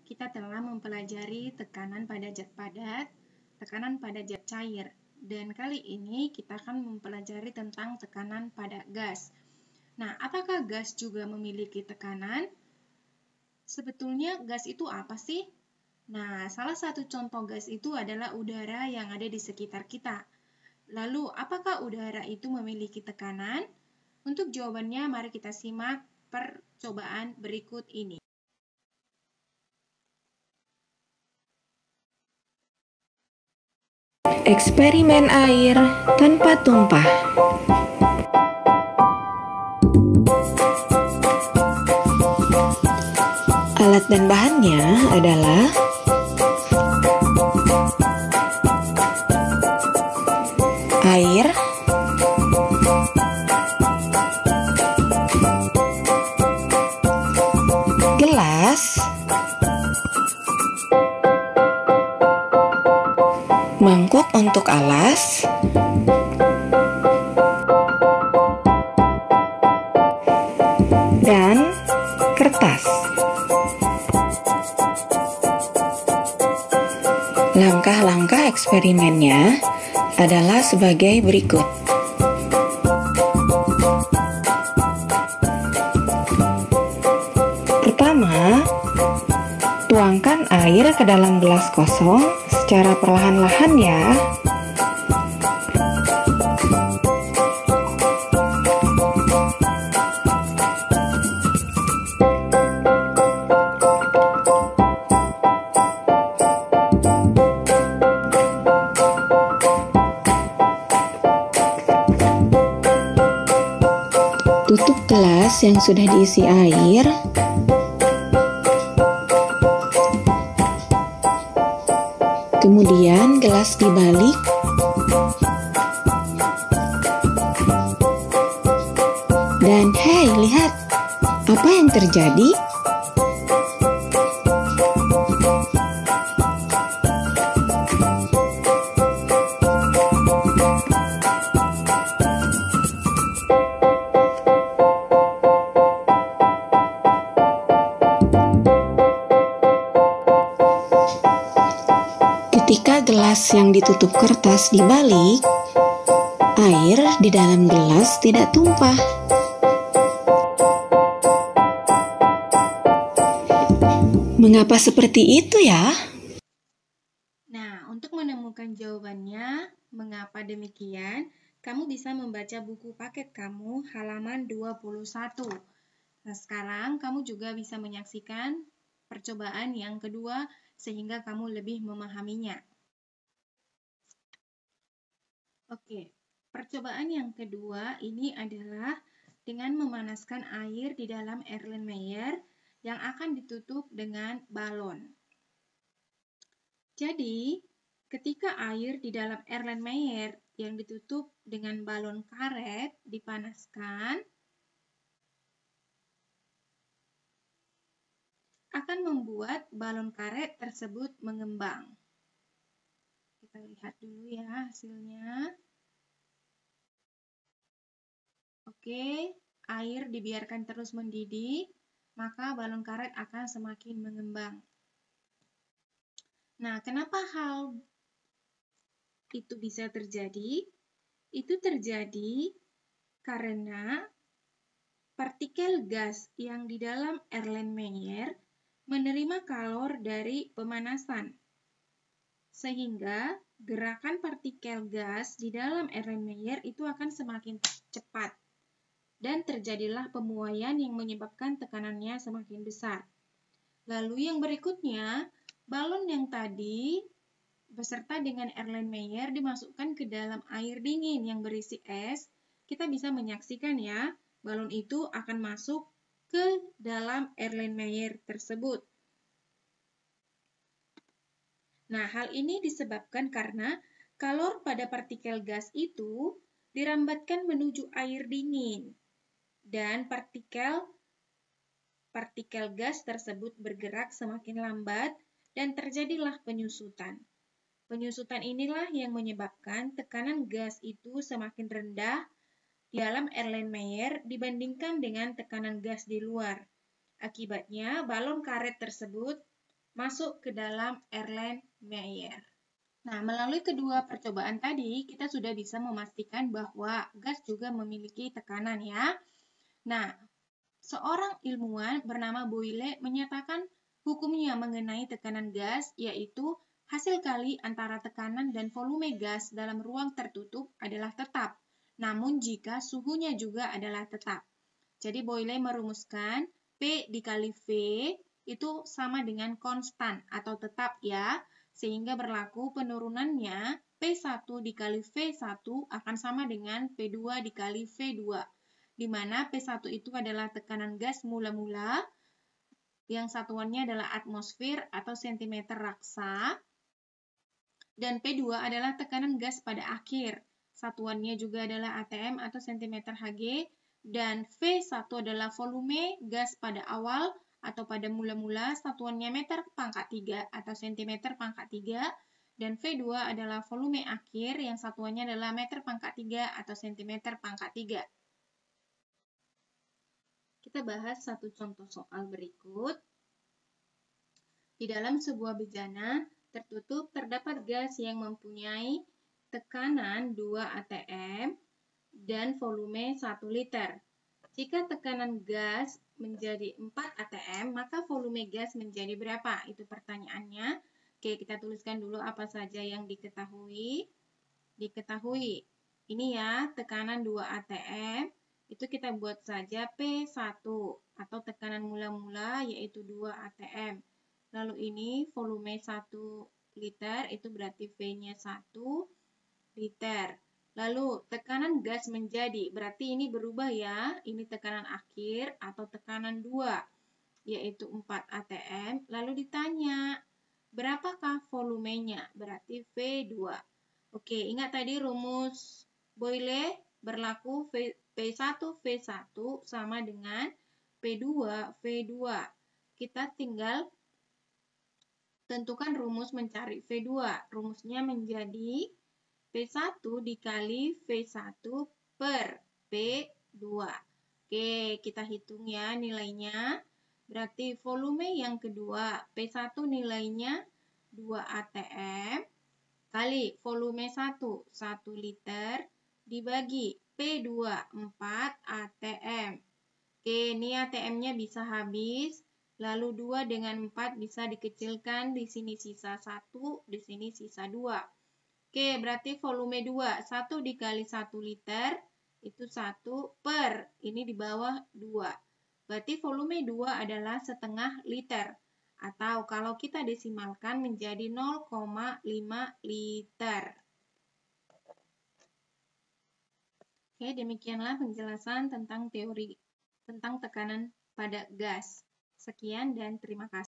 Kita telah mempelajari tekanan pada zat padat, tekanan pada zat cair, dan kali ini kita akan mempelajari tentang tekanan pada gas. Nah, apakah gas juga memiliki tekanan? Sebetulnya gas itu apa sih? Nah, salah satu contoh gas itu adalah udara yang ada di sekitar kita. Lalu, apakah udara itu memiliki tekanan? Untuk jawabannya, mari kita simak percobaan berikut ini. Eksperimen air tanpa tumpah. Alat dan bahannya adalah air, gelas, mangkuk untuk alas, dan kertas. Langkah-langkah eksperimennya adalah sebagai berikut. Pertama, tuangkan air ke dalam gelas kosong secara perlahan-lahan ya. Tutup gelas yang sudah diisi air. Kemudian gelas dibalik. Dan hey, lihat apa yang terjadi? Ketika gelas yang ditutup kertas dibalik, air di dalam gelas tidak tumpah. Mengapa seperti itu ya? Nah, untuk menemukan jawabannya, mengapa demikian, kamu bisa membaca buku paket kamu halaman 21. Nah, sekarang kamu juga bisa menyaksikan percobaan yang kedua sehingga kamu lebih memahaminya. Oke, percobaan yang kedua ini adalah dengan memanaskan air di dalam Erlenmeyer yang akan ditutup dengan balon. Jadi, ketika air di dalam Erlenmeyer yang ditutup dengan balon karet dipanaskan, akan membuat balon karet tersebut mengembang. Kita lihat dulu ya hasilnya. Oke, air dibiarkan terus mendidih, maka balon karet akan semakin mengembang. Nah, kenapa hal itu bisa terjadi? Itu terjadi karena partikel gas yang di dalam Erlenmeyer menerima kalor dari pemanasan, sehingga gerakan partikel gas di dalam Erlenmeyer itu akan semakin cepat, dan terjadilah pemuaian yang menyebabkan tekanannya semakin besar. Lalu yang berikutnya, balon yang tadi beserta dengan Erlenmeyer dimasukkan ke dalam air dingin yang berisi es. Kita bisa menyaksikan ya, balon itu akan masuk ke dalam Erlenmeyer tersebut. Nah, hal ini disebabkan karena kalor pada partikel gas itu dirambatkan menuju air dingin dan partikel gas tersebut bergerak semakin lambat dan terjadilah penyusutan. Penyusutan inilah yang menyebabkan tekanan gas itu semakin rendah di dalam Erlenmeyer dibandingkan dengan tekanan gas di luar. Akibatnya, balon karet tersebut masuk ke dalam Erlenmeyer. Nah, melalui kedua percobaan tadi, kita sudah bisa memastikan bahwa gas juga memiliki tekanan ya. Nah, seorang ilmuwan bernama Boyle menyatakan hukumnya mengenai tekanan gas, yaitu hasil kali antara tekanan dan volume gas dalam ruang tertutup adalah tetap, namun jika suhunya juga adalah tetap. Jadi Boyle merumuskan P dikali V itu sama dengan konstan atau tetap ya, sehingga berlaku penurunannya P1 dikali V1 akan sama dengan P2 dikali V2, di mana P1 itu adalah tekanan gas mula-mula, yang satuannya adalah atmosfer atau sentimeter raksa, dan P2 adalah tekanan gas pada akhir, satuannya juga adalah atm atau sentimeter Hg, dan V1 adalah volume gas pada awal atau pada mula-mula, satuannya meter pangkat 3 atau sentimeter pangkat 3, dan V2 adalah volume akhir yang satuannya adalah meter pangkat 3 atau sentimeter pangkat 3. Kita bahas satu contoh soal berikut. Di dalam sebuah bejana tertutup terdapat gas yang mempunyai tekanan 2 atm dan volume 1 liter. Jika tekanan gas menjadi 4 atm, maka volume gas menjadi berapa? Itu pertanyaannya. Oke, kita tuliskan dulu apa saja yang diketahui. Ini ya, tekanan 2 atm, itu kita buat saja P1 atau tekanan mula-mula yaitu 2 atm. Lalu ini volume 1 liter, itu berarti V-nya 1 liter. Lalu tekanan gas menjadi, berarti ini berubah ya, ini tekanan akhir atau tekanan 2, yaitu 4 atm. Lalu ditanya, berapakah volumenya? Berarti V2. Oke, ingat tadi rumus Boyle berlaku P1 V1 sama dengan P2 V2. Kita tinggal tentukan rumus mencari V2. Rumusnya menjadi P1 dikali V1 per P2. Oke, kita hitung ya nilainya. Berarti volume yang kedua, P1 nilainya 2 atm, kali volume 1 liter, dibagi P2 4 atm. Oke, ini atm-nya bisa habis. Lalu 2 dengan 4 bisa dikecilkan, di sini sisa 1, di sini sisa 2. Oke, berarti volume 2, 1 dikali 1 liter, itu 1 per, ini di bawah 2. Berarti volume 2 adalah setengah liter. Atau kalau kita desimalkan menjadi 0,5 liter. Oke, demikianlah penjelasan tentang teori tentang tekanan pada gas. Sekian dan terima kasih.